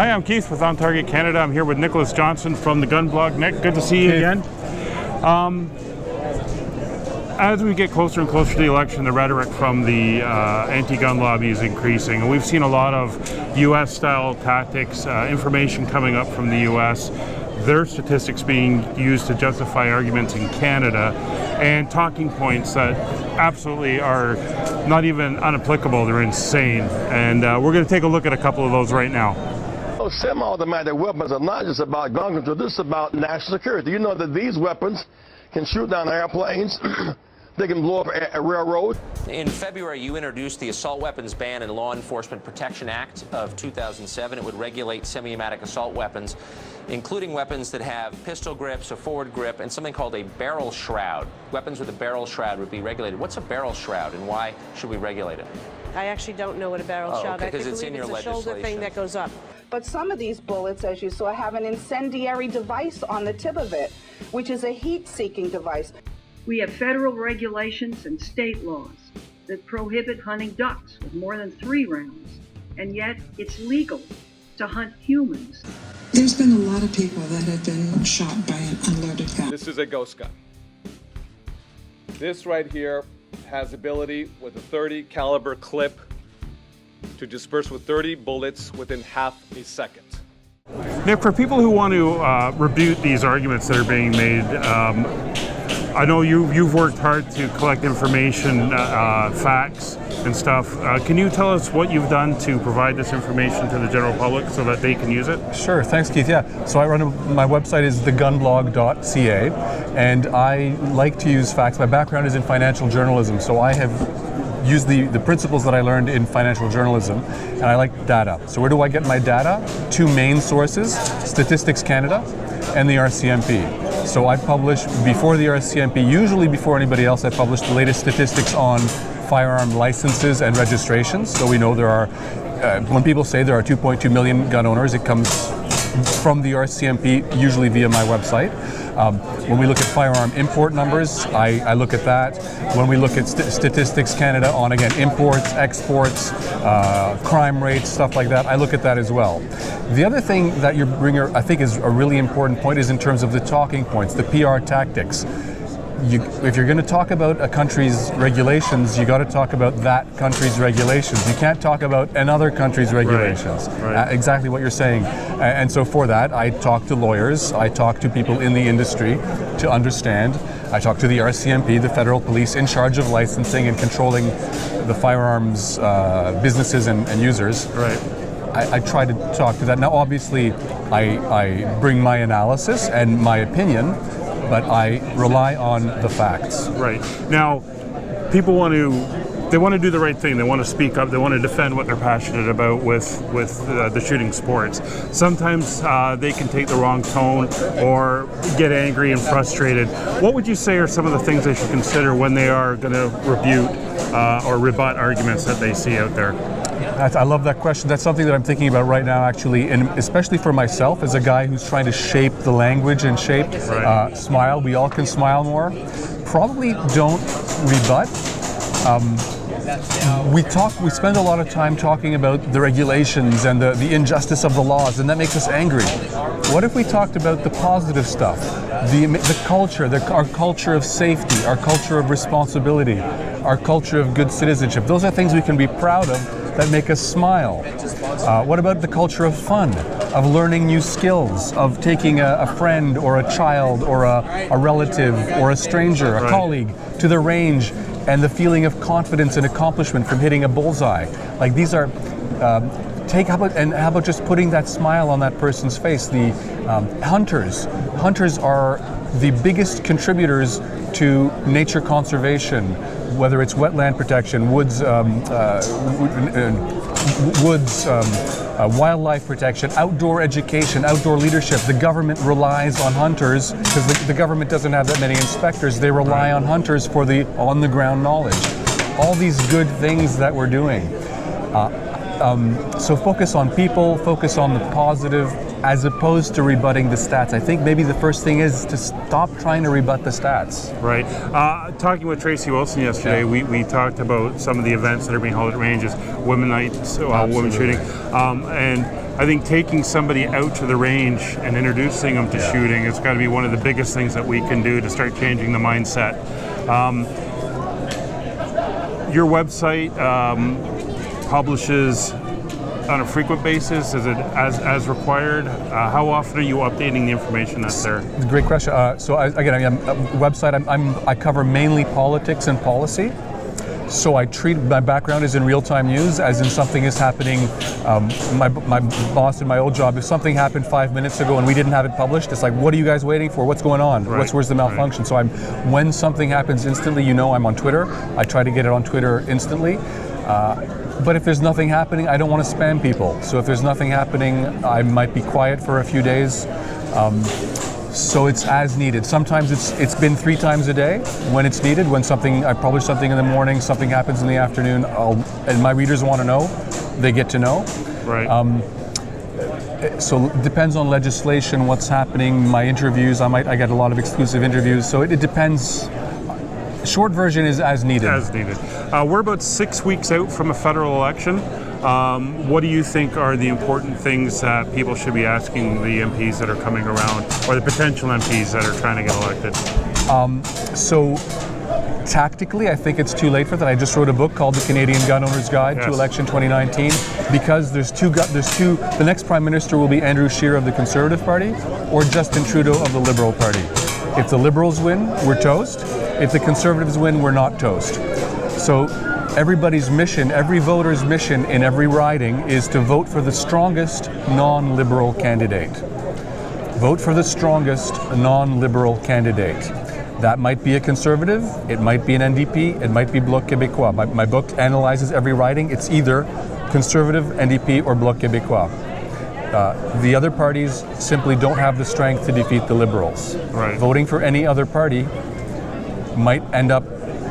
Hi, I'm Keith with On Target Canada. I'm here with Nicholas Johnson from the Gun Blog. Nick, good to see you again. As we get closer and closer to the election, the rhetoric from the anti-gun lobby is increasing. And we've seen a lot of U.S.-style tactics, information coming up from the U.S., their statistics being used to justify arguments in Canada, and talking points that absolutely are not even unapplicable, they're insane. And we're going to take a look at a couple of those right now. Semi-automatic weapons are not just about gun control, this is about national security. You know that these weapons can shoot down airplanes, they can blow up a railroad. In February, you introduced the Assault Weapons Ban and Law Enforcement Protection Act of 2007. It would regulate semi-automatic assault weapons, including weapons that have pistol grips, a forward grip, and something called a barrel shroud. Weapons with a barrel shroud would be regulated. What's a barrel shroud, and why should we regulate it? I actually don't know what a barrel shroud is. Because it's in your legislation. It's a shoulder thing that goes up. But some of these bullets, as you saw, have an incendiary device on the tip of it, which is a heat-seeking device. We have federal regulations and state laws that prohibit hunting ducks with more than 3 rounds, and yet it's legal to hunt humans. There's been a lot of people that have been shot by an unloaded gun. This is a ghost gun. This right here has ability with a 30 caliber clip to disperse with 30 bullets within half a second. Nick, for people who want to rebut these arguments that are being made, I know you've worked hard to collect information, facts and stuff. Can you tell us what you've done to provide this information to the general public so that they can use it? Sure, thanks Keith. Yeah, so my website is TheGunBlog.Ca, and I like to use facts. My background is in financial journalism, so I have used the principles that I learned in financial journalism, and I like data. So where do I get my data? 2 main sources, Statistics Canada and the RCMP. So I publish before the RCMP, usually before anybody else, I publish the latest statistics on firearm licenses and registrations. So we know there are, when people say there are 2.2 million gun owners, it comes from the RCMP, usually via my website. When we look at firearm import numbers, I look at that. When we look at Statistics Canada on, again, imports, exports, crime rates, stuff like that, I look at that as well. The other thing that you bring, I think, is a really important point is in terms of the talking points, the PR tactics. If you're going to talk about a country's regulations, you got to talk about that country's regulations. You can't talk about another country's regulations. Right. Exactly what you're saying. And so for that, I talk to lawyers, I talk to people in the industry to understand. I talk to the RCMP, the federal police in charge of licensing and controlling the firearms businesses and users. Right. I try to talk to that. Now, obviously, I bring my analysis and my opinion, but I rely on the facts. Right. Now, people want to do the right thing. They want to speak up. They want to defend what they're passionate about with the shooting sports. Sometimes they can take the wrong tone or get angry and frustrated. What would you say are some of the things they should consider when they are going to or rebut arguments that they see out there? I love that question. That's something that I'm thinking about right now, actually, and especially for myself as a guy who's trying to shape the language and shape smile. We all can smile more. Probably don't rebut. We spend a lot of time talking about the regulations and the injustice of the laws, and that makes us angry. What if we talked about the positive stuff, the culture, our culture of safety, our culture of responsibility, our culture of good citizenship? Those are things we can be proud of that make us smile. What about the culture of fun, of learning new skills, of taking a friend or a child or a relative or a stranger, a colleague to the range, and the feeling of confidence and accomplishment from hitting a bullseye? Like, these are, how about just putting that smile on that person's face? The hunters are the biggest contributors to nature conservation, whether it's wetland protection, wildlife protection, outdoor education, outdoor leadership. The government relies on hunters because the government doesn't have that many inspectors. They rely on hunters for the on-the-ground knowledge. All these good things that we're doing. So focus on people, focus on the positive, as opposed to rebutting the stats. I think maybe the first thing is to stop trying to rebut the stats. Right. Talking with Tracy Wilson yesterday, we talked about some of the events that are being held at ranges, women nights, women shooting, and I think taking somebody out to the range and introducing them to shooting has got to be one of the biggest things that we can do to start changing the mindset. Your website publishes on a frequent basis? Is it as required? How often are you updating the information that's there? Great question. So website. I cover mainly politics and policy. So I treat my background is in real-time news, as in something is happening. My boss in my old job, if something happened 5 minutes ago and we didn't have it published, it's like, what are you guys waiting for? What's going on? Right. Where's the malfunction? So when something happens instantly, I'm on Twitter. I try to get it on Twitter instantly. But if there's nothing happening, I don't want to spam people. So if there's nothing happening, I might be quiet for a few days. So it's as needed. Sometimes it's been 3 times a day when it's needed. When I publish something in the morning, something happens in the afternoon, and my readers want to know, they get to know. Right. So it depends on legislation, what's happening. My interviews, I get a lot of exclusive interviews. So it depends. Short version is as needed. As needed. We're about 6 weeks out from a federal election. What do you think are the important things that people should be asking the MPs that are coming around, or the potential MPs that are trying to get elected? So tactically, I think it's too late for that. I just wrote a book called The Canadian Gun Owner's Guide to Election 2019, because there's two. The next Prime Minister will be Andrew Scheer of the Conservative Party or Justin Trudeau of the Liberal Party. If the Liberals win, we're toast. If the Conservatives win, we're not toast. So everybody's mission, every voter's mission in every riding is to vote for the strongest non-Liberal candidate. Vote for the strongest non-Liberal candidate. That might be a Conservative, it might be an NDP, it might be Bloc Québécois. My book analyzes every riding. It's either Conservative, NDP, or Bloc Québécois. The other parties simply don't have the strength to defeat the Liberals. Right. Voting for any other party might end up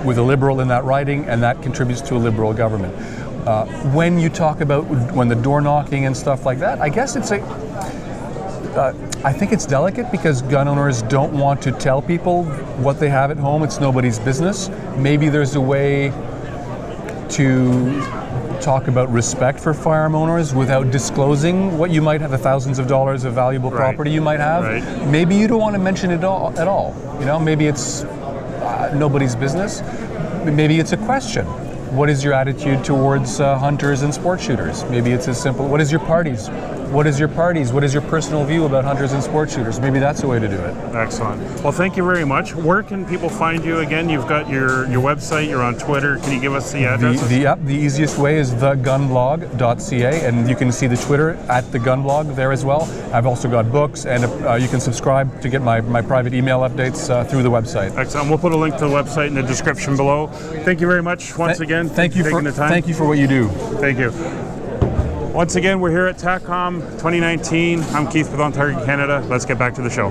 with a Liberal in that riding, and that contributes to a Liberal government. When you talk about when the door knocking and stuff like that, I guess I think it's delicate, because gun owners don't want to tell people what they have at home. It's nobody's business. Maybe there's a way to talk about respect for firearm owners without disclosing what you might have, the thousands of dollars of valuable property you might have. Right. Maybe you don't want to mention it at all. Maybe it's nobody's business. Maybe it's a question. What is your attitude towards hunters and sport shooters? Maybe it's as simple. What is your party's? What is your personal view about hunters and sport shooters? Maybe that's the way to do it. Excellent. Well, thank you very much. Where can people find you again? You've got your website, you're on Twitter. Can you give us the address? The easiest way is TheGunBlog.Ca, and you can see the Twitter at TheGunBlog there as well. I've also got books, and you can subscribe to get my private email updates through the website. Excellent. We'll put a link to the website in the description below. Thank you very much once again. Thank you for taking the time. Thank you for what you do. Thank you. Once again, we're here at TACCOM 2019. I'm Keith with On Target Canada. Let's get back to the show.